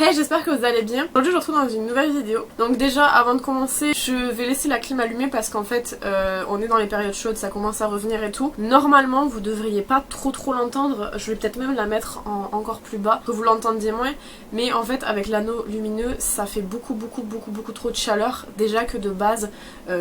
Hey, j'espère que vous allez bien. Aujourd'hui je vous retrouve dans une nouvelle vidéo. Donc déjà avant de commencer je vais laisser la clim allumée parce qu'en fait on est dans les périodes chaudes, ça commence à revenir et tout. Normalement vous devriez pas trop l'entendre, je vais peut-être même la mettre encore plus bas, que vous l'entendiez moins. Mais en fait avec l'anneau lumineux ça fait beaucoup trop de chaleur. Déjà que de base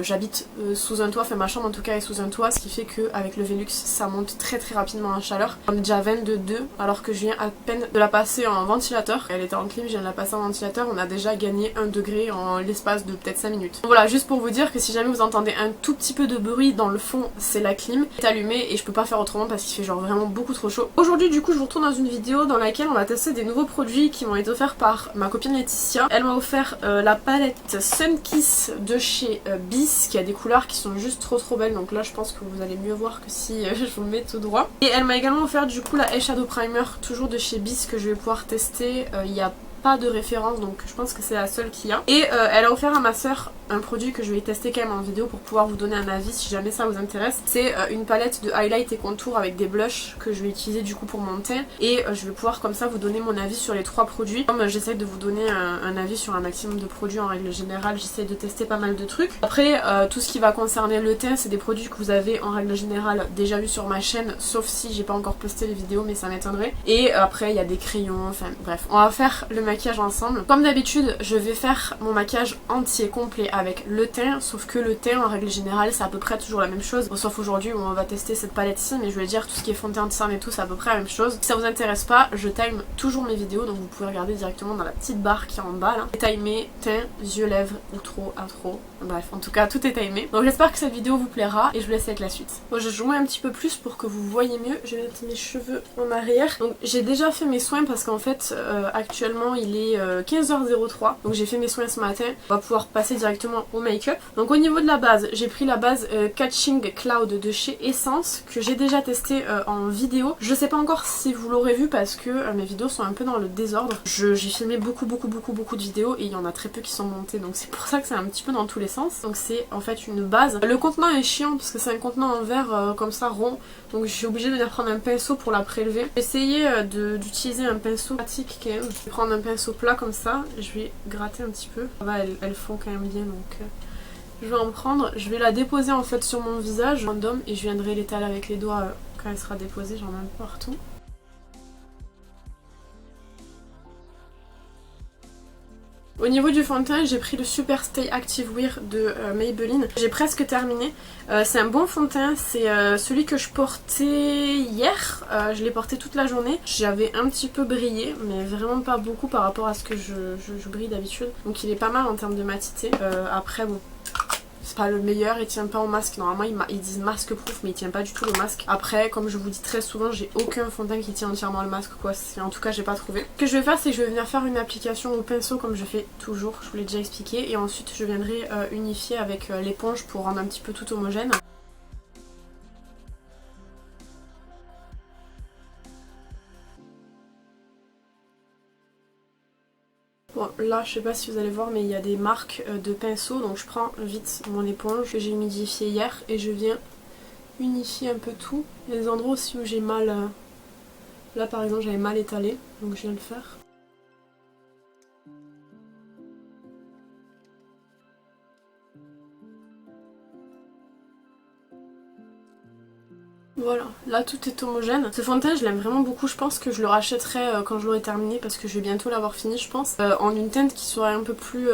j'habite sous un toit, enfin ma chambre en tout cas est sous un toit, ce qui fait qu'avec le Velux ça monte très rapidement en chaleur. On est déjà à 22 alors que je viens à peine de la passer en ventilateur. Elle était en clim, je viens de la passer en ventilateur, on a déjà gagné 1 degré en l'espace de peut-être 5 minutes. Donc voilà, juste pour vous dire que si jamais vous entendez un tout petit peu de bruit dans le fond, c'est la clim est allumée et je peux pas faire autrement parce qu'il fait genre vraiment beaucoup trop chaud. Aujourd'hui du coup je vous retourne dans une vidéo dans laquelle on va tester des nouveaux produits qui m'ont été offerts par ma copine Laetitia. Elle m'a offert la palette Sunkiss de chez Bis qui a des couleurs qui sont juste trop belles, donc là je pense que vous allez mieux voir que si je vous le mets tout droit. Et elle m'a également offert du coup la Eyeshadow Primer toujours de chez Bis que je vais pouvoir tester. Il y a pas de référence donc je pense que c'est la seule qu'il y a. Et elle a offert à ma soeur un produit que je vais tester quand même en vidéo pour pouvoir vous donner un avis si jamais ça vous intéresse. C'est une palette de highlight et contour avec des blushs que je vais utiliser du coup pour mon teint. Et je vais pouvoir comme ça vous donner mon avis sur les 3 produits. Comme j'essaie de vous donner un avis sur un maximum de produits en règle générale, j'essaie de tester pas mal de trucs. Après tout ce qui va concerner le teint, c'est des produits que vous avez en règle générale déjà vu sur ma chaîne, sauf si j'ai pas encore posté les vidéos mais ça m'étonnerait. Et après il y a des crayons, enfin bref, on va faire le maquillage ensemble. Comme d'habitude je vais faire mon maquillage entier complet avec le teint, sauf que le teint en règle générale c'est à peu près toujours la même chose, sauf aujourd'hui où on va tester cette palette ci, mais je voulais dire tout ce qui est fond de teint, anti-cerne et tout c'est à peu près la même chose. Si ça vous intéresse pas, je time toujours mes vidéos donc vous pouvez regarder directement dans la petite barre qui est en bas là. Timer, teint, yeux, lèvres, outro, intro, bref en tout cas tout est timé. Donc j'espère que cette vidéo vous plaira et je vous laisse avec la suite. Bon, je joue un petit peu plus pour que vous voyez mieux, je vais mettre mes cheveux en arrière. Donc j'ai déjà fait mes soins parce qu'en fait actuellement il est 15h03, donc j'ai fait mes soins ce matin. On va pouvoir passer directement au make-up. Donc au niveau de la base, j'ai pris la base Catching Cloud de chez Essence que j'ai déjà testé en vidéo. Je sais pas encore si vous l'aurez vu parce que mes vidéos sont un peu dans le désordre. J'ai filmé beaucoup de vidéos et il y en a très peu qui sont montées, donc c'est pour ça que c'est un petit peu dans tous les sens. Donc c'est en fait une base. Le contenant est chiant parce que c'est un contenant en verre comme ça rond, donc je suis obligée de venir prendre un pinceau pour la prélever. J'ai essayé d'utiliser un pinceau pratique quand même. Je vais prendre un pinceau plat comme ça, je vais gratter un petit peu. Ça va, elles font quand même bien donc je vais en prendre. Je vais la déposer en fait sur mon visage random et je viendrai l'étaler avec les doigts quand elle sera déposée, j'en ai un peu partout. Au niveau du fond de teint, j'ai pris le Super Stay Active Wear de Maybelline. J'ai presque terminé. C'est un bon fond de teint, c'est celui que je portais hier. Je l'ai porté toute la journée. J'avais un petit peu brillé, mais vraiment pas beaucoup par rapport à ce que je brille d'habitude. Donc il est pas mal en termes de matité. Après bon, c'est pas le meilleur, il tient pas au masque. Normalement ils disent masque proof mais il tient pas du tout le masque. Après comme je vous dis très souvent, j'ai aucun fond de teint qui tient entièrement le masque quoi. En tout cas j'ai pas trouvé. Ce que je vais faire c'est que je vais venir faire une application au pinceau comme je fais toujours, je vous l'ai déjà expliqué. Et ensuite je viendrai unifier avec l'éponge pour rendre un petit peu tout homogène. Bon là je sais pas si vous allez voir mais il y a des marques de pinceau, donc je prends vite mon éponge que j'ai humidifiée hier et je viens unifier un peu tout. Il y a des endroits aussi où j'ai mal, là par exemple j'avais mal étalé donc je viens de le faire. Voilà, là tout est homogène. Ce fond de teint je l'aime vraiment beaucoup, je pense que je le rachèterai quand je l'aurai terminé parce que je vais bientôt l'avoir fini je pense. En une teinte qui serait un peu plus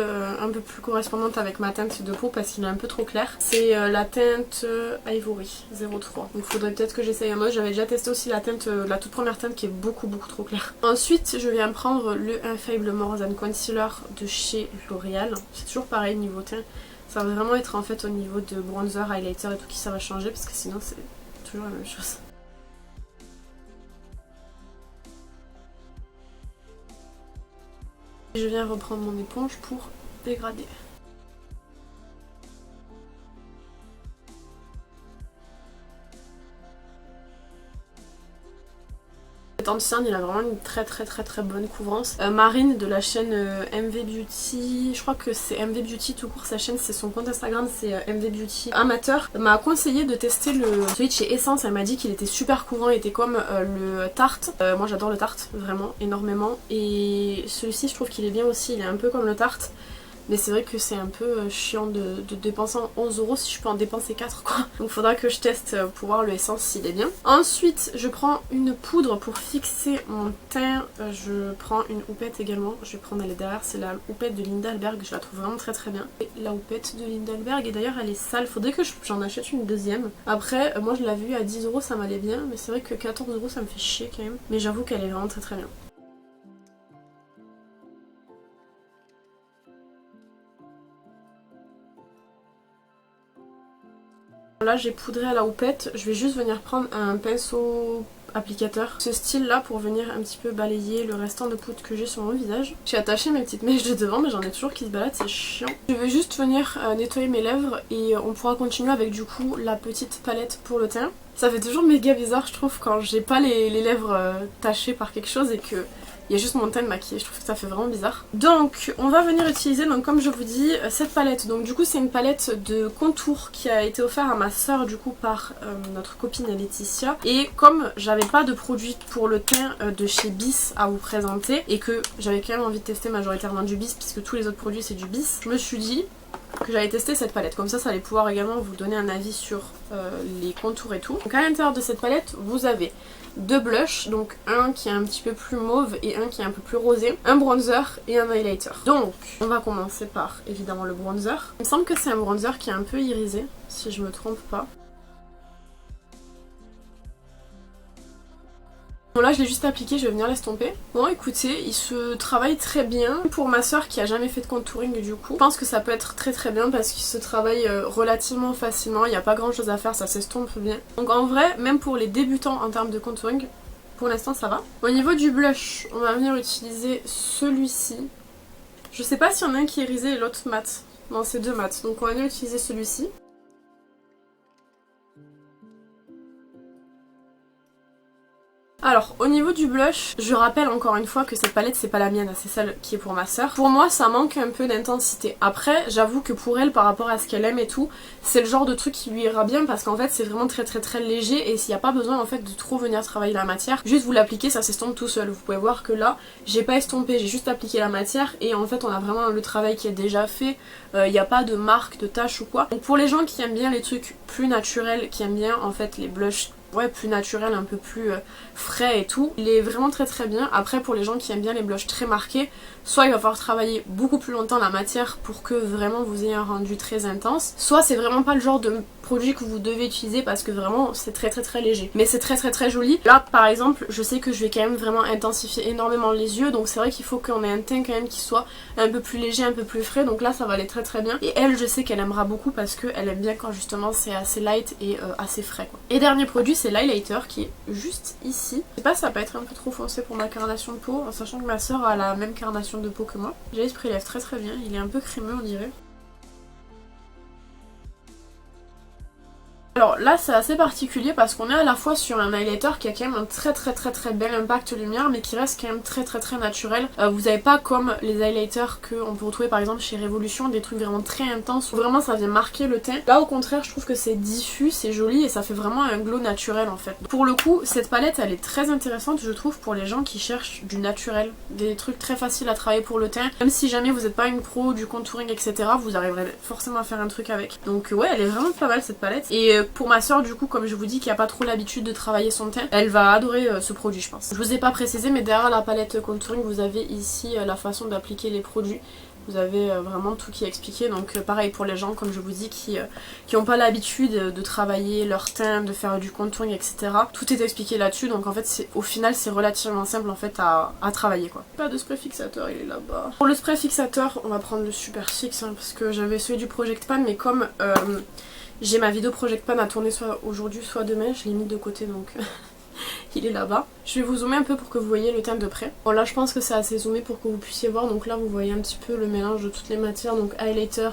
correspondante avec ma teinte de peau parce qu'il est un peu trop clair. C'est la teinte Ivory 03. Donc faudrait peut-être que j'essaye un autre. J'avais déjà testé aussi la teinte, la toute première teinte qui est beaucoup trop claire. Ensuite je viens prendre le Infallible More Than Concealer de chez L'Oréal. C'est toujours pareil niveau teint. Ça va vraiment être en fait au niveau de bronzer, highlighter et tout qui ça va changer parce que sinon c'est toujours la même chose. Je viens reprendre mon éponge pour dégrader. cet anti-cerne il a vraiment une très bonne couvrance. Marine de la chaîne MV Beauty, je crois que c'est MV Beauty tout court sa chaîne, c'est son compte Instagram, c'est MV Beauty Amateur, m'a conseillé de tester celui de chez Essence. Elle m'a dit qu'il était super couvrant, il était comme le Tarte. Moi j'adore le Tarte, vraiment énormément, et celui-ci je trouve qu'il est bien aussi, il est un peu comme le Tarte. Mais c'est vrai que c'est un peu chiant de dépenser 11 € si je peux en dépenser 4 quoi. Donc faudra que je teste pour voir le Essence s'il est bien. Ensuite je prends une poudre pour fixer mon teint. Je prends une houppette également. Je vais prendre elle est derrière. C'est la houppette de Lindalberg. Je la trouve vraiment très bien. Et la houppette de Lindalberg et d'ailleurs elle est sale. Faudrait que j'en achète une deuxième. Après moi je l'avais vue à 10 € ça m'allait bien. Mais c'est vrai que 14 € ça me fait chier quand même. Mais j'avoue qu'elle est vraiment très bien. Là j'ai poudré à la houppette, je vais juste venir prendre un pinceau applicateur, ce style là, pour venir un petit peu balayer le restant de poudre que j'ai sur mon visage. J'ai attaché mes petites mèches de devant mais j'en ai toujours qui se baladent, c'est chiant. Je vais juste venir nettoyer mes lèvres et on pourra continuer avec du coup la petite palette pour le teint. Ça fait toujours méga bizarre je trouve quand j'ai pas les lèvres tachées par quelque chose et que il y a juste mon teint de maquillage, je trouve que ça fait vraiment bizarre. Donc on va venir utiliser, donc comme je vous dis, cette palette. Donc du coup c'est une palette de contour qui a été offerte à ma soeur du coup par notre copine Laetitia. Et comme j'avais pas de produit pour le teint de chez Bis à vous présenter et que j'avais quand même envie de tester majoritairement du Bis puisque tous les autres produits c'est du Bis, je me suis dit que j'allais tester cette palette, comme ça allait pouvoir également vous donner un avis sur les contours et tout. Donc à l'intérieur de cette palette vous avez deux blushs, donc un qui est un petit peu plus mauve et un qui est un peu plus rosé, un bronzer et un highlighter. Donc on va commencer par évidemment le bronzer. Il me semble que c'est un bronzer qui est un peu irisé si je me trompe pas. Bon là je l'ai juste appliqué, je vais venir l'estomper. Bon écoutez, il se travaille très bien. Pour ma soeur qui a jamais fait de contouring du coup, je pense que ça peut être très bien parce qu'il se travaille relativement facilement, il n'y a pas grand chose à faire, ça s'estompe bien. Donc en vrai, même pour les débutants en termes de contouring, pour l'instant ça va. Au niveau du blush, on va venir utiliser celui-ci. Je sais pas s'il y en a un qui est irisé et l'autre mat. Non c'est deux mat, donc on va venir utiliser celui-ci. Alors au niveau du blush, je rappelle encore une fois que cette palette c'est pas la mienne, c'est celle qui est pour ma soeur. Pour moi ça manque un peu d'intensité. Après j'avoue que pour elle par rapport à ce qu'elle aime et tout, c'est le genre de truc qui lui ira bien parce qu'en fait c'est vraiment très léger et s'il n'y a pas besoin en fait de trop venir travailler la matière, juste vous l'appliquez, ça s'estompe tout seul. Vous pouvez voir que là j'ai pas estompé, j'ai juste appliqué la matière et en fait on a vraiment le travail qui est déjà fait, il n'y a pas de marque, de tache ou quoi. Donc pour les gens qui aiment bien les trucs plus naturels, qui aiment bien en fait les blushs plus naturel, un peu plus frais et tout, il est vraiment très bien. Après pour les gens qui aiment bien les blushs très marqués, soit il va falloir travailler beaucoup plus longtemps la matière pour que vraiment vous ayez un rendu très intense, soit c'est vraiment pas le genre de produit que vous devez utiliser parce que vraiment c'est très léger. Mais c'est très joli. Là par exemple je sais que je vais quand même vraiment intensifier énormément les yeux, donc c'est vrai qu'il faut qu'on ait un teint quand même qui soit un peu plus léger, un peu plus frais, donc là ça va aller très bien. Et elle je sais qu'elle aimera beaucoup parce qu'elle aime bien quand justement c'est assez light et assez frais quoi. Et dernier produit c'est l'highlighter qui est juste ici. Je sais pas, ça peut être un peu trop foncé pour ma carnation de peau, en sachant que ma soeur a la même carnation de peau que moi. Déjà il se prélève très bien, il est un peu crémeux on dirait. Alors là c'est assez particulier parce qu'on est à la fois sur un highlighter qui a quand même un très bel impact lumière mais qui reste quand même très naturel. Vous n'avez pas comme les highlighters qu'on peut retrouver par exemple chez Révolution, des trucs vraiment très intenses où vraiment ça vient marquer le teint. Là au contraire je trouve que c'est diffus, c'est joli et ça fait vraiment un glow naturel en fait. Pour le coup cette palette elle est très intéressante je trouve pour les gens qui cherchent du naturel, des trucs très faciles à travailler pour le teint. Même si jamais vous n'êtes pas une pro du contouring etc, vous arriverez forcément à faire un truc avec. Donc ouais elle est vraiment pas mal cette palette. Et pour ma soeur du coup comme je vous dis qui a pas trop l'habitude de travailler son teint, elle va adorer ce produit je pense. Je vous ai pas précisé mais derrière la palette contouring vous avez ici la façon d'appliquer les produits. Vous avez vraiment tout qui est expliqué, donc pareil pour les gens comme je vous dis qui ont pas l'habitude de travailler leur teint, de faire du contouring etc. Tout est expliqué là-dessus donc en fait au final c'est relativement simple en fait à travailler quoi. Pas de spray fixateur, il est là-bas. Pour le spray fixateur on va prendre le Super Fix hein, parce que j'avais celui du Project Pan mais comme j'ai ma vidéo Project Pan à tourner soit aujourd'hui soit demain, je l'ai mis de côté donc il est là-bas. Je vais vous zoomer un peu pour que vous voyez le teint de près. Bon là je pense que c'est assez zoomé pour que vous puissiez voir, donc là vous voyez un petit peu le mélange de toutes les matières, donc highlighter,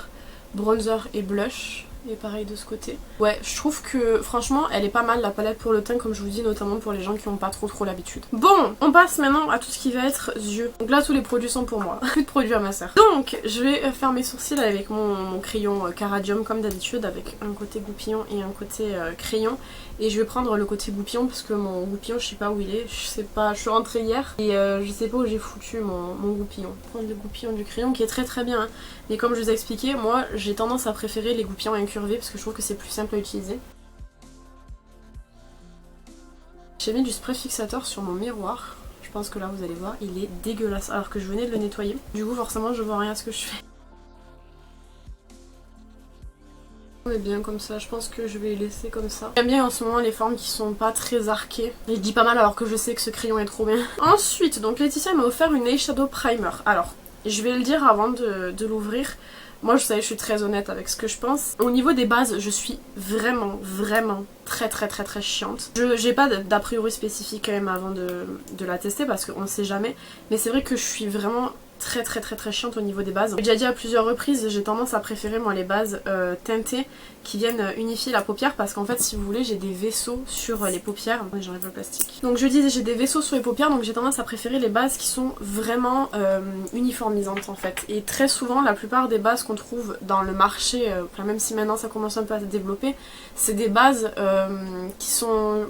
bronzer et blush. Et pareil de ce côté. Ouais, je trouve que franchement elle est pas mal la palette pour le teint, comme je vous dis, notamment pour les gens qui n'ont pas trop l'habitude. Bon, on passe maintenant à tout ce qui va être yeux. Donc là tous les produits sont pour moi, plus de produits à ma sœur. Donc je vais faire mes sourcils avec mon crayon Caradium comme d'habitude, avec un côté goupillon et un côté crayon. Et je vais prendre le côté goupillon parce que mon goupillon je sais pas où il est, je sais pas, je suis rentrée hier et je sais pas où j'ai foutu mon goupillon. Je vais prendre le goupillon du crayon qui est très bien hein. Mais comme je vous ai expliqué, moi j'ai tendance à préférer les goupillons incurvés parce que je trouve que c'est plus simple à utiliser. J'ai mis du spray fixateur sur mon miroir, je pense que là vous allez voir, il est dégueulasse alors que je venais de le nettoyer. Du coup forcément je vois rien à ce que je fais. On est bien comme ça, je pense que je vais les laisser comme ça. J'aime bien en ce moment les formes qui sont pas très arquées. Et je dis pas mal alors que je sais que ce crayon est trop bien. Ensuite, donc Laetitia m'a offert une eyeshadow primer. Alors, je vais le dire avant de l'ouvrir. Moi, je suis très honnête avec ce que je pense. Au niveau des bases, je suis vraiment très chiante. J'ai pas d'a priori spécifique quand même avant de la tester parce qu'on sait jamais. Mais c'est vrai que je suis vraiment très chiante au niveau des bases. J'ai déjà dit à plusieurs reprises, j'ai tendance à préférer moi les bases teintées qui viennent unifier la paupière parce qu'en fait si vous voulez j'ai des vaisseaux sur les paupières. Oui, j'enlève le plastique. Donc je dis j'ai des vaisseaux sur les paupières, donc j'ai tendance à préférer les bases qui sont vraiment uniformisantes en fait. Et très souvent la plupart des bases qu'on trouve dans le marché, enfin, même si maintenant ça commence un peu à se développer, c'est des bases qui sont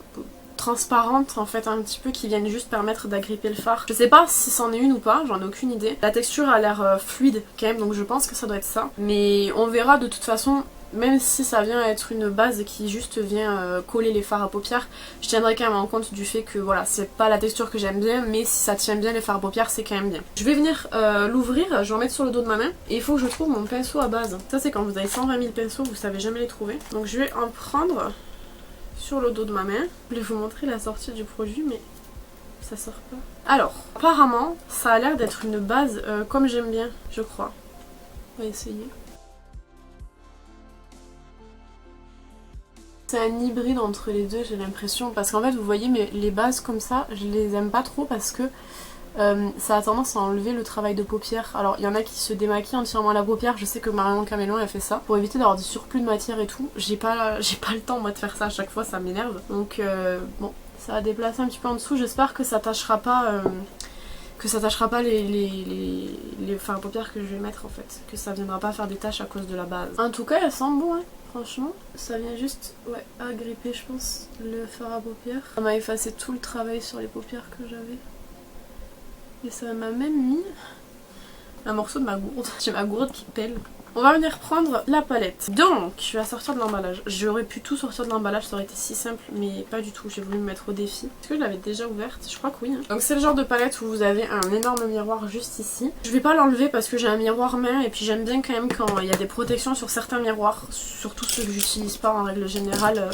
transparentes en fait un petit peu, qui viennent juste permettre d'agripper le fard. Je sais pas si c'en est une ou pas, j'en ai aucune idée. La texture a l'air fluide quand même, donc je pense que ça doit être ça. Mais on verra de toute façon, même si ça vient être une base qui juste vient coller les fards à paupières, je tiendrai quand même en compte du fait que voilà, c'est pas la texture que j'aime bien, mais si ça tient bien les fards à paupières, c'est quand même bien. Je vais venir l'ouvrir, je vais en mettre sur le dos de ma main, et il faut que je trouve mon pinceau à base. Ça c'est quand vous avez 120 000 pinceaux, vous savez jamais les trouver. Donc je vais en prendre sur le dos de ma main. Je vais vous montrer la sortie du produit mais ça sort pas. Alors apparemment ça a l'air d'être une base comme j'aime bien, je crois. On va essayer. C'est un hybride entre les deux, j'ai l'impression, parce qu'en fait vous voyez mais les bases comme ça je les aime pas trop parce que ça a tendance à enlever le travail de paupières. Alors il y en a qui se démaquillent entièrement à la paupière, je sais que Marion Caméléon a fait ça pour éviter d'avoir des surplus de matière et tout. J'ai pas le temps moi de faire ça à chaque fois, ça m'énerve. Donc bon, ça va déplacer un petit peu en dessous, j'espère que ça tâchera pas les fards à paupières que je vais mettre en fait, que ça viendra pas faire des taches à cause de la base. En tout cas elle sent bon hein. Franchement, ça vient juste agripper je pense le fard à paupières. Ça m'a effacé tout le travail sur les paupières que j'avais. Et ça m'a même mis un morceau de ma gourde. J'ai ma gourde qui pèle. On va venir prendre la palette. Donc, je vais la sortir de l'emballage. J'aurais pu tout sortir de l'emballage, ça aurait été si simple, mais pas du tout. J'ai voulu me mettre au défi. Est-ce que je l'avais déjà ouverte? Je crois que oui. Hein. Donc c'est le genre de palette où vous avez un énorme miroir juste ici. Je vais pas l'enlever parce que j'ai un miroir main et puis j'aime bien quand même quand il y a des protections sur certains miroirs. Surtout ceux que j'utilise pas en règle générale.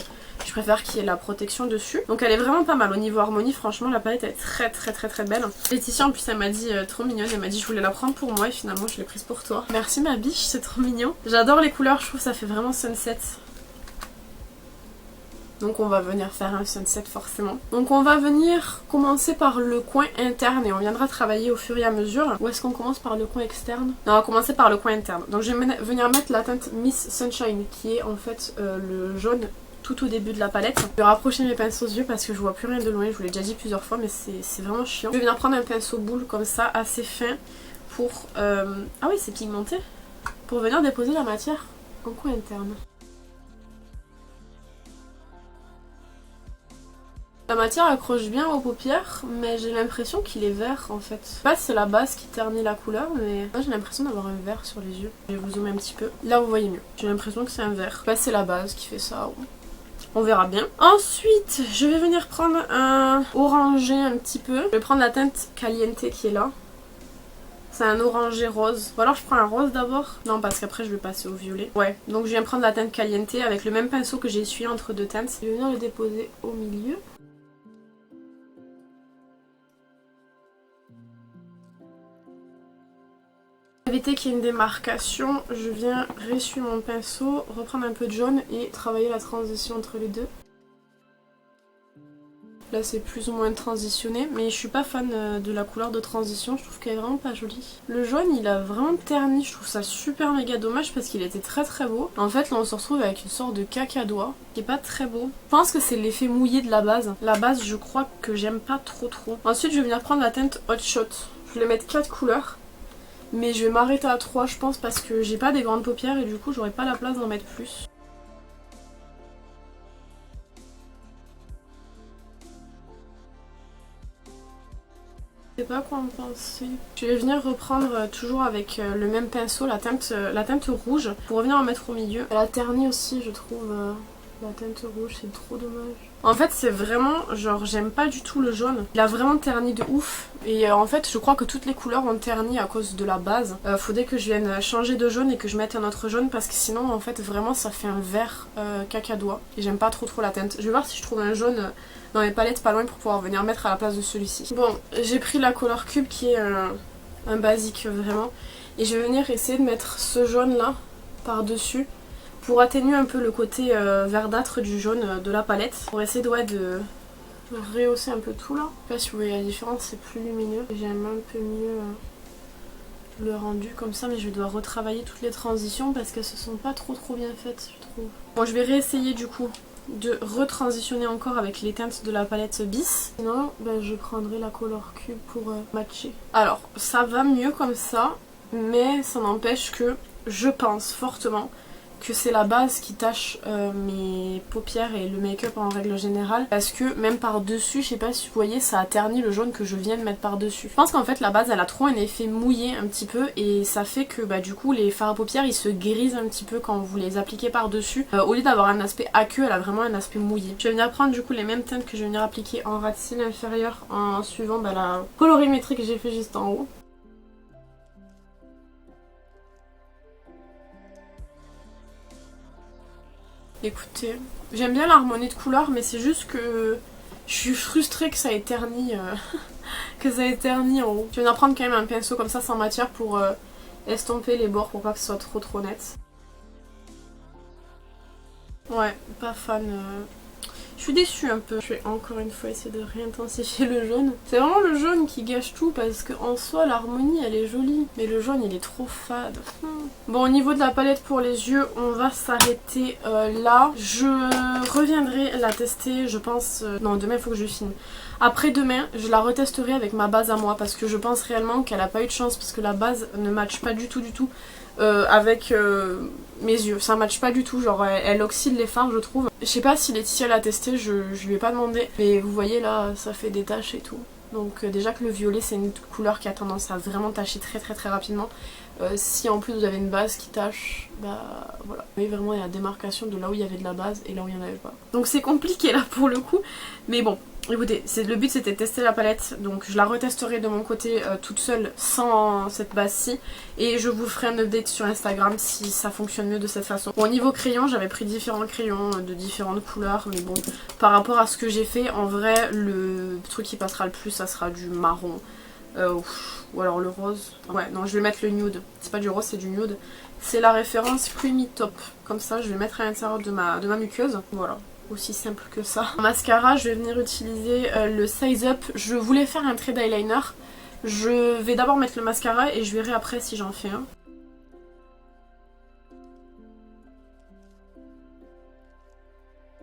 Je préfère qu'il y ait la protection dessus. Donc elle est vraiment pas mal au niveau harmonie. Franchement la palette est très belle. Laetitia en plus elle m'a dit trop mignonne. Elle m'a dit je voulais la prendre pour moi et finalement je l'ai prise pour toi. Merci ma biche, c'est trop mignon. J'adore les couleurs, je trouve que ça fait vraiment sunset. Donc on va venir faire un sunset forcément. Donc on va venir commencer par le coin interne et on viendra travailler au fur et à mesure. Ou est-ce qu'on commence par le coin externe? Non, on va commencer par le coin interne. Donc je vais venir mettre la teinte Miss Sunshine qui est en fait le jaune tout au début de la palette. Je vais rapprocher mes pinceaux aux yeux parce que je vois plus rien de loin, je vous l'ai déjà dit plusieurs fois mais c'est vraiment chiant. Je vais venir prendre un pinceau boule comme ça assez fin pour... Ah oui c'est pigmenté. Pour venir déposer la matière en coin interne. La matière accroche bien aux paupières, mais j'ai l'impression qu'il est vert en fait. Je sais pas si c'est la base qui ternit la couleur, mais moi j'ai l'impression d'avoir un vert sur les yeux. Je vais vous zoomer un petit peu. Là vous voyez mieux. J'ai l'impression que c'est un vert. Je sais pas si c'est la base qui fait ça ou... On verra bien. Ensuite, je vais venir prendre un orangé un petit peu. Je vais prendre la teinte Caliente qui est là. C'est un orangé rose. Ou alors je prends un rose d'abord. Non, parce qu'après je vais passer au violet. Ouais, donc je viens prendre la teinte Caliente avec le même pinceau que j'ai essuyé entre deux teintes. Je vais venir le déposer au milieu. Pour éviter qu'il y ait une démarcation, je viens ressuyer mon pinceau, reprendre un peu de jaune et travailler la transition entre les deux. Là c'est plus ou moins transitionné, mais je suis pas fan de la couleur de transition, je trouve qu'elle est vraiment pas jolie. Le jaune il a vraiment terni, je trouve ça super méga dommage parce qu'il était très très beau. En fait là on se retrouve avec une sorte de cacadois qui est pas très beau. Je pense que c'est l'effet mouillé de la base. La base je crois que j'aime pas trop. Ensuite je vais venir prendre la teinte Hot Shot. Je vais mettre 4 couleurs. Mais je vais m'arrêter à 3 je pense parce que j'ai pas des grandes paupières et du coup j'aurai pas la place d'en mettre plus. Je sais pas quoi en penser. Je vais venir reprendre toujours avec le même pinceau la teinte rouge pour revenir en mettre au milieu. Elle a terni aussi je trouve la teinte rouge, c'est trop dommage. En fait c'est vraiment genre j'aime pas du tout le jaune. Il a vraiment terni de ouf et en fait je crois que toutes les couleurs ont terni à cause de la base. Faudrait que je vienne changer de jaune et que je mette un autre jaune parce que sinon en fait vraiment ça fait un vert cacadois et j'aime pas trop la teinte. Je vais voir si je trouve un jaune dans les palettes pas loin pour pouvoir venir mettre à la place de celui-ci. Bon, j'ai pris la Color Cube qui est un basique vraiment et je vais venir essayer de mettre ce jaune là par dessus pour atténuer un peu le côté verdâtre du jaune de la palette, pour essayer de rehausser un peu tout là. Je sais pas si vous voyez la différence, c'est plus lumineux. J'aime un peu mieux le rendu comme ça, mais je vais devoir retravailler toutes les transitions parce que ce sont pas trop bien faites je trouve. Bon je vais réessayer du coup de retransitionner encore avec les teintes de la palette Bis. Sinon je prendrai la Color Cube pour matcher. Alors ça va mieux comme ça, mais ça n'empêche que je pense fortement que c'est la base qui tache mes paupières et le make-up en règle générale parce que même par dessus, je sais pas si vous voyez, ça a terni le jaune que je viens de mettre par dessus. Je pense qu'en fait la base elle a trop un effet mouillé un petit peu et ça fait que du coup les fards à paupières ils se grisent un petit peu quand vous les appliquez par dessus. Au lieu d'avoir un aspect aqueux, elle a vraiment un aspect mouillé. Je vais venir prendre du coup les mêmes teintes que je vais venir appliquer en ras de cils inférieur en suivant la colorimétrie que j'ai fait juste en haut. Écoutez, j'aime bien l'harmonie de couleurs mais c'est juste que je suis frustrée que ça ait terni, en haut. Je vais venir prendre quand même un pinceau comme ça sans matière pour estomper les bords pour pas que ce soit trop net. Ouais, pas fan. Je suis déçue un peu. Je vais encore une fois essayer de réintensifier le jaune. C'est vraiment le jaune qui gâche tout parce qu'en soi l'harmonie elle est jolie. Mais le jaune il est trop fade. Bon au niveau de la palette pour les yeux on va s'arrêter là. Je reviendrai la tester je pense... Non demain il faut que je filme. Après demain je la retesterai avec ma base à moi parce que je pense réellement qu'elle a pas eu de chance parce que la base ne matche pas du tout avec mes yeux. Ça matche pas du tout, genre elle oxyde les fards je trouve. Je sais pas si Laetitia l'a testé, je lui ai pas demandé. Mais vous voyez là ça fait des taches et tout. Donc déjà que le violet c'est une couleur qui a tendance à vraiment tacher très rapidement. Si en plus vous avez une base qui tache, voilà. Vous voyez vraiment il y a la démarcation de là où il y avait de la base et là où il n'y en avait pas. Donc c'est compliqué là pour le coup. Mais bon, écoutez, le but c'était de tester la palette. Donc je la retesterai de mon côté toute seule sans cette base-ci. Et je vous ferai un update sur Instagram si ça fonctionne mieux de cette façon. Bon, au niveau crayon, j'avais pris différents crayons de différentes couleurs. Mais bon, par rapport à ce que j'ai fait, en vrai, le truc qui passera le plus, ça sera du marron. Ou alors le rose. Ouais, non, je vais mettre le nude. C'est pas du rose, c'est du nude. C'est la référence Creamy Top. Comme ça, je vais mettre à l'intérieur de ma muqueuse. Voilà, aussi simple que ça. En mascara, je vais venir utiliser le Size Up. Je voulais faire un trait d'eyeliner. Je vais d'abord mettre le mascara et je verrai après si j'en fais un.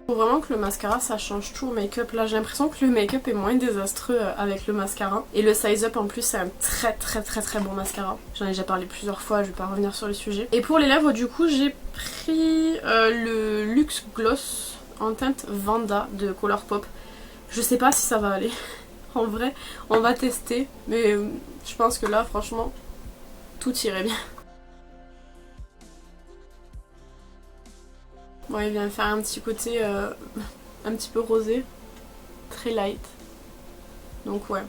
Faut vraiment que le mascara ça change tout au make-up. Là j'ai l'impression que le make-up est moins désastreux avec le mascara. Et le Size Up en plus c'est un très bon mascara. J'en ai déjà parlé plusieurs fois, je vais pas revenir sur le sujet. Et pour les lèvres du coup j'ai pris le Luxe Gloss en teinte Vanda de Colourpop. Je sais pas si ça va aller. En vrai on va tester. Mais je pense que là franchement tout irait bien. Bon, il vient faire un petit côté un petit peu rosé, très light. Donc ouais,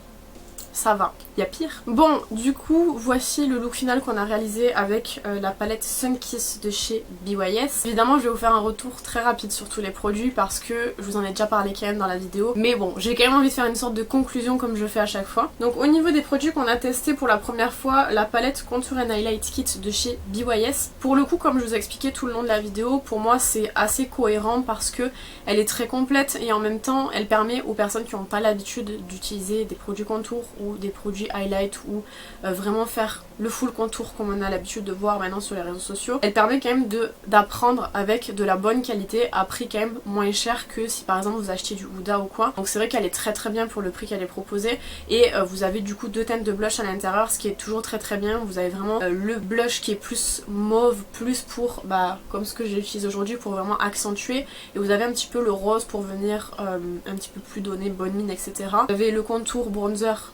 ça va, il y a pire. Bon, du coup, voici le look final qu'on a réalisé avec la palette Sun Kiss de chez BYS. Évidemment, je vais vous faire un retour très rapide sur tous les produits parce que je vous en ai déjà parlé quand même dans la vidéo. Mais bon, j'ai quand même envie de faire une sorte de conclusion comme je fais à chaque fois. Donc au niveau des produits qu'on a testés pour la première fois, la palette Contour and Highlight Kit de chez BYS. Pour le coup, comme je vous ai expliqué tout le long de la vidéo, pour moi c'est assez cohérent parce que elle est très complète et en même temps elle permet aux personnes qui n'ont pas l'habitude d'utiliser des produits contour ou des produits highlight ou vraiment faire le full contour comme on a l'habitude de voir maintenant sur les réseaux sociaux. Elle permet quand même d'apprendre avec de la bonne qualité à prix quand même moins cher que si par exemple vous achetiez du Huda ou quoi. Donc c'est vrai qu'elle est très très bien pour le prix qu'elle est proposée et vous avez du coup deux teintes de blush à l'intérieur, ce qui est toujours très très bien. Vous avez vraiment le blush qui est plus mauve, plus pour comme ce que j'utilise aujourd'hui pour vraiment accentuer, et vous avez un petit peu le rose pour venir un petit peu plus donner bonne mine, etc. Vous avez le contour bronzer,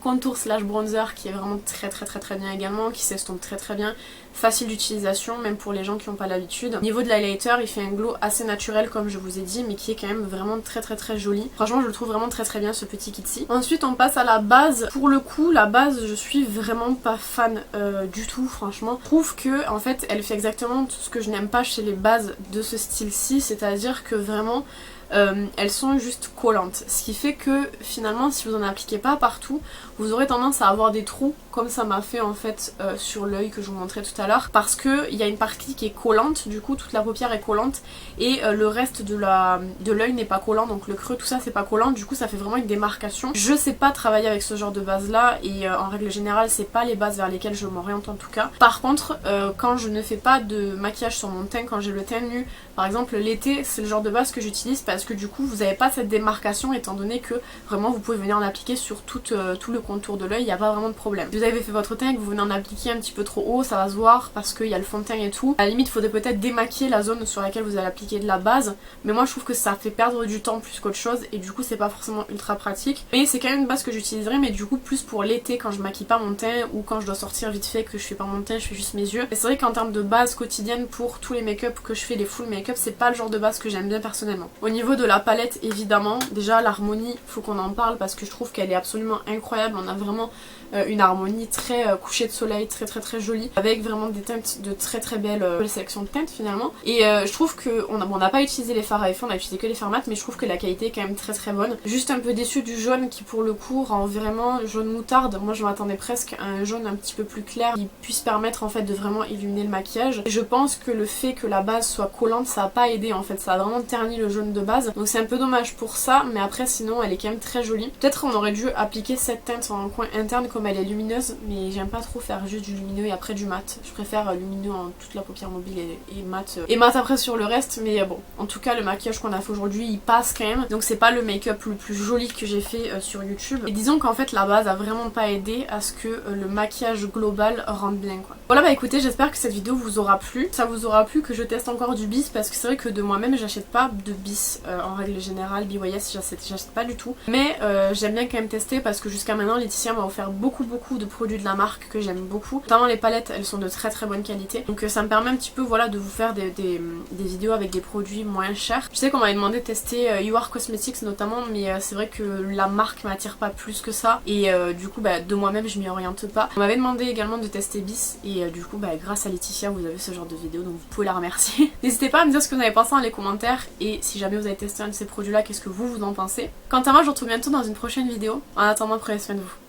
contour slash bronzer qui est vraiment très bien également, qui s'estompe très bien, facile d'utilisation même pour les gens qui n'ont pas l'habitude. Au niveau de l'highlighter, il fait un glow assez naturel comme je vous ai dit, mais qui est quand même vraiment très joli. Franchement je le trouve vraiment très bien ce petit kit-ci. Ensuite on passe à la base. Pour le coup la base je suis vraiment pas fan du tout franchement. Je trouve que en fait elle fait exactement tout ce que je n'aime pas chez les bases de ce style-ci, c'est-à-dire que vraiment elles sont juste collantes, ce qui fait que finalement si vous en appliquez pas partout, vous aurez tendance à avoir des trous comme ça m'a fait en fait sur l'œil que je vous montrais tout à l'heure, parce que il y a une partie qui est collante, du coup toute la paupière est collante et le reste de l'œil n'est pas collant, donc le creux tout ça c'est pas collant, du coup ça fait vraiment une démarcation. Je sais pas travailler avec ce genre de base là et en règle générale c'est pas les bases vers lesquelles je m'oriente en tout cas. Par contre quand je ne fais pas de maquillage sur mon teint, quand j'ai le teint nu par exemple l'été, c'est le genre de base que j'utilise parce que du coup vous n'avez pas cette démarcation étant donné que vraiment vous pouvez venir en appliquer sur tout le contour de l'œil, il n'y a pas vraiment de problème. Si vous avez fait votre teint et que vous venez en appliquer un petit peu trop haut, ça va se voir parce qu'il y a le fond de teint et tout. À la limite il faudrait peut-être démaquiller la zone sur laquelle vous allez appliquer de la base, mais moi je trouve que ça fait perdre du temps plus qu'autre chose et du coup c'est pas forcément ultra pratique. Mais c'est quand même une base que j'utiliserai, mais du coup plus pour l'été quand je maquille pas mon teint ou quand je dois sortir vite fait que je fais pas mon teint, je fais juste mes yeux. Et c'est vrai qu'en termes de base quotidienne pour tous les make-up que je fais, les full make-up, c'est pas le genre de base que j'aime bien personnellement. Au niveau de la palette évidemment, déjà l'harmonie, faut qu'on en parle parce que je trouve qu'elle est absolument incroyable. On a vraiment une harmonie très coucher de soleil, très jolie, avec vraiment des teintes de très belle sélection de teintes finalement. Et je trouve que on n'a pas utilisé les fards à effet, on a utilisé que les fards mat, mais je trouve que la qualité est quand même très bonne. Juste un peu déçue du jaune qui pour le coup rend vraiment jaune moutarde. Moi je m'attendais presque à un jaune un petit peu plus clair qui puisse permettre en fait de vraiment illuminer le maquillage. Et je pense que le fait que la base soit collante, ça a pas aidé en fait, ça a vraiment terni le jaune de base. Donc c'est un peu dommage pour ça, mais après sinon elle est quand même très jolie. Peut-être on aurait dû appliquer cette teinte en coin interne comme elle est lumineuse, mais j'aime pas trop faire juste du lumineux et après du mat. Je préfère lumineux en toute la paupière mobile et mat après sur le reste, mais bon, en tout cas le maquillage qu'on a fait aujourd'hui il passe quand même, donc c'est pas le make-up le plus joli que j'ai fait sur YouTube. Et disons qu'en fait la base a vraiment pas aidé à ce que le maquillage global rende bien quoi. Voilà bah écoutez, j'espère que cette vidéo vous aura plu. Ça vous aura plu que je teste encore du bis parce que c'est vrai que de moi-même j'achète pas de bis en règle générale. BYS j'achète pas du tout, mais j'aime bien quand même tester parce que jusqu'à maintenant Laetitia m'a offert beaucoup de produits de la marque que j'aime beaucoup, notamment les palettes, elles sont de très bonne qualité, donc ça me permet un petit peu voilà de vous faire des vidéos avec des produits moins chers. Je sais qu'on m'avait demandé de tester You Are Cosmetics notamment, mais c'est vrai que la marque m'attire pas plus que ça et du coup de moi-même je m'y oriente pas. On m'avait demandé également de tester bis et du coup grâce à Laetitia vous avez ce genre de vidéo, donc vous pouvez la remercier. N'hésitez pas à me dire ce que vous avez pensé dans les commentaires et si jamais vous avez testé un de ces produits là, qu'est-ce que vous en pensez. Quant à moi je vous retrouve bientôt dans une prochaine vidéo. En attendant, prenez soin de vous.